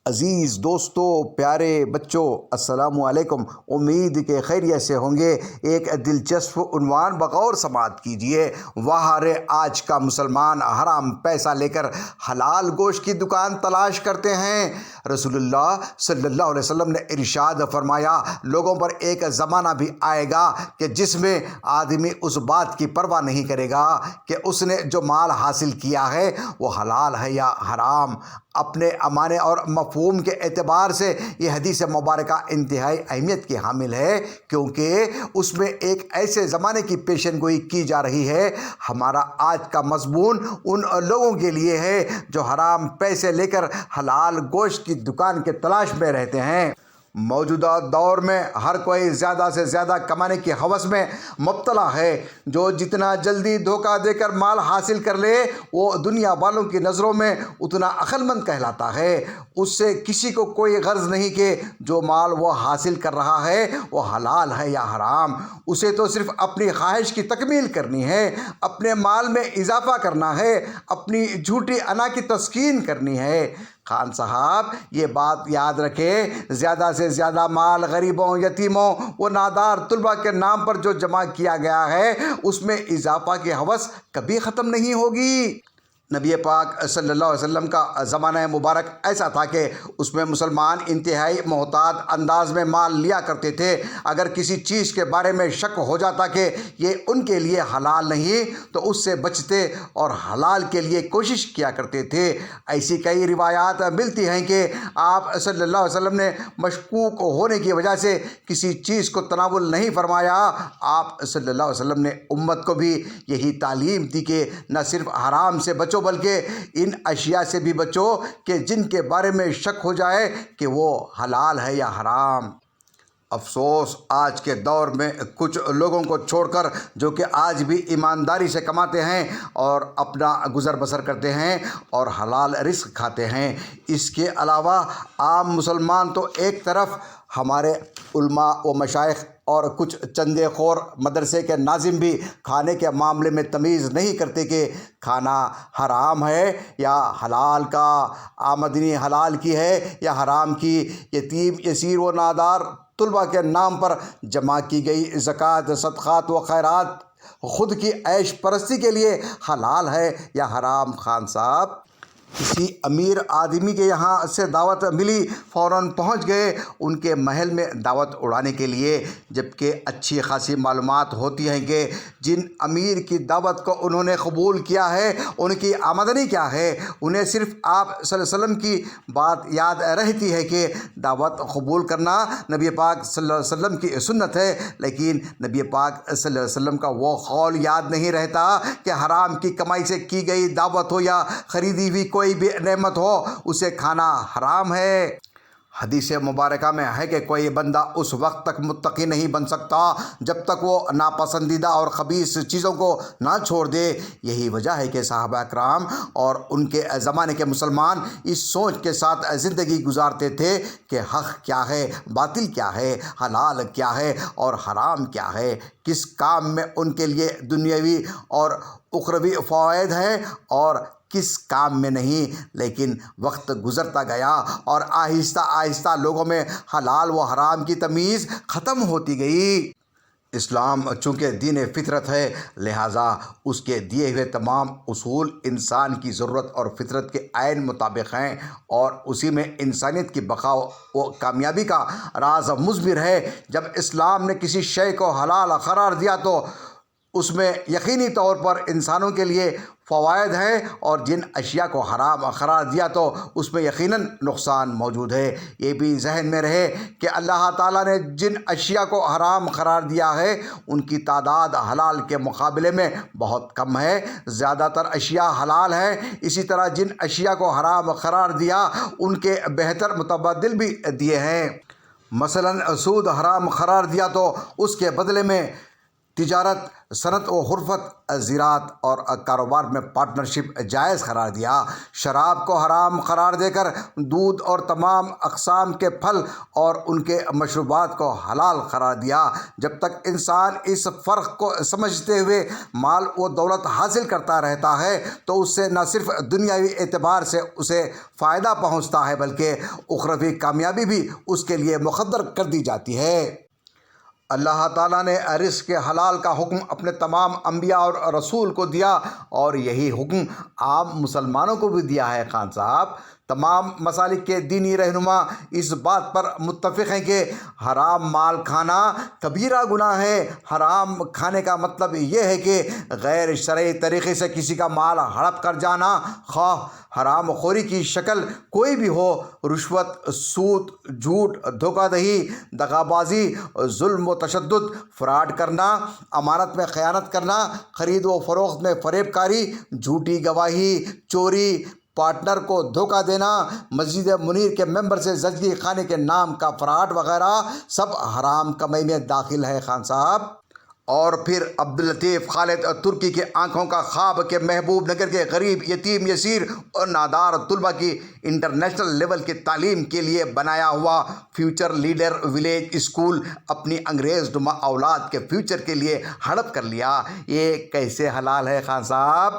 عزیز دوستو، پیارے بچوں، السلام علیکم۔ امید کہ خیریت سے ہوں گے۔ ایک دلچسپ عنوان بغور سماعت کیجئے۔ وہارے آج کا مسلمان حرام پیسہ لے کر حلال گوشت کی دکان تلاش کرتے ہیں۔ رسول اللہ صلی اللہ علیہ وسلم نے ارشاد فرمایا، لوگوں پر ایک زمانہ بھی آئے گا کہ جس میں آدمی اس بات کی پرواہ نہیں کرے گا کہ اس نے جو مال حاصل کیا ہے وہ حلال ہے یا حرام۔ اپنے معنی اور مفہوم کے اعتبار سے یہ حدیث مبارکہ انتہائی اہمیت کی حامل ہے، کیونکہ اس میں ایک ایسے زمانے کی پیشن گوئی کی جا رہی ہے۔ ہمارا آج کا مضمون ان لوگوں کے لیے ہے جو حرام پیسے لے کر حلال گوشت کی دکان کے تلاش میں رہتے ہیں۔ موجودہ دور میں ہر کوئی زیادہ سے زیادہ کمانے کی ہوس میں مبتلا ہے۔ جو جتنا جلدی دھوکہ دے کر مال حاصل کر لے وہ دنیا والوں کی نظروں میں اتنا عقل مند کہلاتا ہے۔ اس سے کسی کو کوئی غرض نہیں کہ جو مال وہ حاصل کر رہا ہے وہ حلال ہے یا حرام۔ اسے تو صرف اپنی خواہش کی تکمیل کرنی ہے، اپنے مال میں اضافہ کرنا ہے، اپنی جھوٹی انا کی تسکین کرنی ہے۔ خان صاحب یہ بات یاد رکھیں، زیادہ سے زیادہ مال غریبوں، یتیموں و نادار طلباء کے نام پر جو جمع کیا گیا ہے اس میں اضافہ کی ہوس کبھی ختم نہیں ہوگی۔ نبی پاک صلی اللہ علیہ وسلم کا زمانہ مبارک ایسا تھا کہ اس میں مسلمان انتہائی محتاط انداز میں مال لیا کرتے تھے۔ اگر کسی چیز کے بارے میں شک ہو جاتا کہ یہ ان کے لیے حلال نہیں تو اس سے بچتے اور حلال کے لیے کوشش کیا کرتے تھے۔ ایسی کئی روایات ملتی ہیں کہ آپ صلی اللہ علیہ وسلم نے مشکوک ہونے کی وجہ سے کسی چیز کو تناول نہیں فرمایا۔ آپ صلی اللہ علیہ وسلم نے امت کو بھی یہی تعلیم دی کہ نہ صرف حرام سے بچو بلکہ ان اشیاء سے بھی بچو کہ جن کے بارے میں شک ہو جائے کہ وہ حلال ہے یا حرام۔ افسوس آج کے دور میں کچھ لوگوں کو چھوڑ کر جو کہ آج بھی ایمانداری سے کماتے ہیں اور اپنا گزر بسر کرتے ہیں اور حلال رزق کھاتے ہیں۔ اس کے علاوہ عام مسلمان تو ایک طرف، ہمارے علماء و مشائخ اور کچھ چندے خور مدرسے کے ناظم بھی کھانے کے معاملے میں تمیز نہیں کرتے کہ کھانا حرام ہے یا حلال کا، آمدنی حلال کی ہے یا حرام کی۔ یتیم، یسیر و نادار طلباء کے نام پر جمع کی گئی زکوٰۃ، صدقات و خیرات خود کی عیش پرستی کے لیے حلال ہے یا حرام؟ خان صاحب کسی امیر آدمی کے یہاں سے دعوت ملی، فوراً پہنچ گئے ان کے محل میں دعوت اڑانے کے لیے، جبکہ اچھی خاصی معلومات ہوتی ہیں کہ جن امیر کی دعوت کو انہوں نے قبول کیا ہے ان کی آمدنی کیا ہے۔ انہیں صرف آپ صلی اللہ علیہ وسلم کی بات یاد رہتی ہے کہ دعوت قبول کرنا نبی پاک صلی اللہ علیہ وسلم کی سنت ہے، لیکن نبی پاک صلی اللہ علیہ وسلم کا وہ قول یاد نہیں رہتا کہ حرام کی کمائی سے کی گئی دعوت ہو یا خریدی ہوئی کوئی بھی نعمت ہو اسے کھانا حرام ہے۔ حدیث مبارکہ میں ہے کہ کوئی بندہ اس وقت تک متقی نہیں بن سکتا جب تک وہ ناپسندیدہ اور خبیث چیزوں کو نہ چھوڑ دے۔ یہی وجہ ہے کہ صحابہ اکرام اور ان کے زمانے کے مسلمان اس سوچ کے ساتھ زندگی گزارتے تھے کہ حق کیا ہے، باطل کیا ہے، حلال کیا ہے اور حرام کیا ہے، کس کام میں ان کے لیے دنیاوی اور اخروی فوائد ہیں اور کس کام میں نہیں۔ لیکن وقت گزرتا گیا اور آہستہ آہستہ لوگوں میں حلال و حرام کی تمیز ختم ہوتی گئی۔ اسلام چونکہ دین فطرت ہے، لہٰذا اس کے دیے ہوئے تمام اصول انسان کی ضرورت اور فطرت کے عین مطابق ہیں اور اسی میں انسانیت کی بقا و کامیابی کا راز مضمر ہے۔ جب اسلام نے کسی شے کو حلال قرار دیا تو اس میں یقینی طور پر انسانوں کے لیے فوائد ہیں، اور جن اشیاء کو حرام قرار دیا تو اس میں یقیناً نقصان موجود ہے۔ یہ بھی ذہن میں رہے کہ اللہ تعالیٰ نے جن اشیاء کو حرام قرار دیا ہے ان کی تعداد حلال کے مقابلے میں بہت کم ہے۔ زیادہ تر اشیاء حلال ہیں، اسی طرح جن اشیاء کو حرام قرار دیا ان کے بہتر متبادل بھی دیے ہیں۔ مثلاً سود حرام قرار دیا تو اس کے بدلے میں تجارت، صنعت و حرفت، زراعت اور کاروبار میں پارٹنرشپ جائز قرار دیا۔ شراب کو حرام قرار دے کر دودھ اور تمام اقسام کے پھل اور ان کے مشروبات کو حلال قرار دیا۔ جب تک انسان اس فرق کو سمجھتے ہوئے مال و دولت حاصل کرتا رہتا ہے تو اس سے نہ صرف دنیاوی اعتبار سے اسے فائدہ پہنچتا ہے بلکہ اخروی کامیابی بھی اس کے لیے مقدر کر دی جاتی ہے۔ اللہ تعالیٰ نے رزق حلال کا حکم اپنے تمام انبیاء اور رسول کو دیا اور یہی حکم عام مسلمانوں کو بھی دیا ہے۔ خان صاحب، تمام مسالک کے دینی رہنما اس بات پر متفق ہیں کہ حرام مال کھانا کبیرہ گناہ ہے۔ حرام کھانے کا مطلب یہ ہے کہ غیر شرعی طریقے سے کسی کا مال ہڑپ کر جانا، خواہ حرام خوری کی شکل کوئی بھی ہو۔ رشوت، سود، جھوٹ، دھوکہ دہی، دغا بازی، ظلم و تشدد، فراڈ کرنا، امانت میں خیانت کرنا، خرید و فروخت میں فریب کاری، جھوٹی گواہی، چوری، پارٹنر کو دھوکہ دینا، مسجد منیر کے ممبر سے زچگی خانے کے نام کا فراڈ وغیرہ سب حرام کمائی میں داخل ہے۔ خان صاحب، اور پھر عبداللطیف خالد ترکی کے آنکھوں کا خواب کے محبوب نگر کے غریب، یتیم، یسیر اور نادار طلباء کی انٹرنیشنل لیول کی تعلیم کے لیے بنایا ہوا فیوچر لیڈر ولیج اسکول اپنی انگریز نما اولاد کے فیوچر کے لیے ہڑپ کر لیا۔ یہ کیسے حلال ہے خان صاحب؟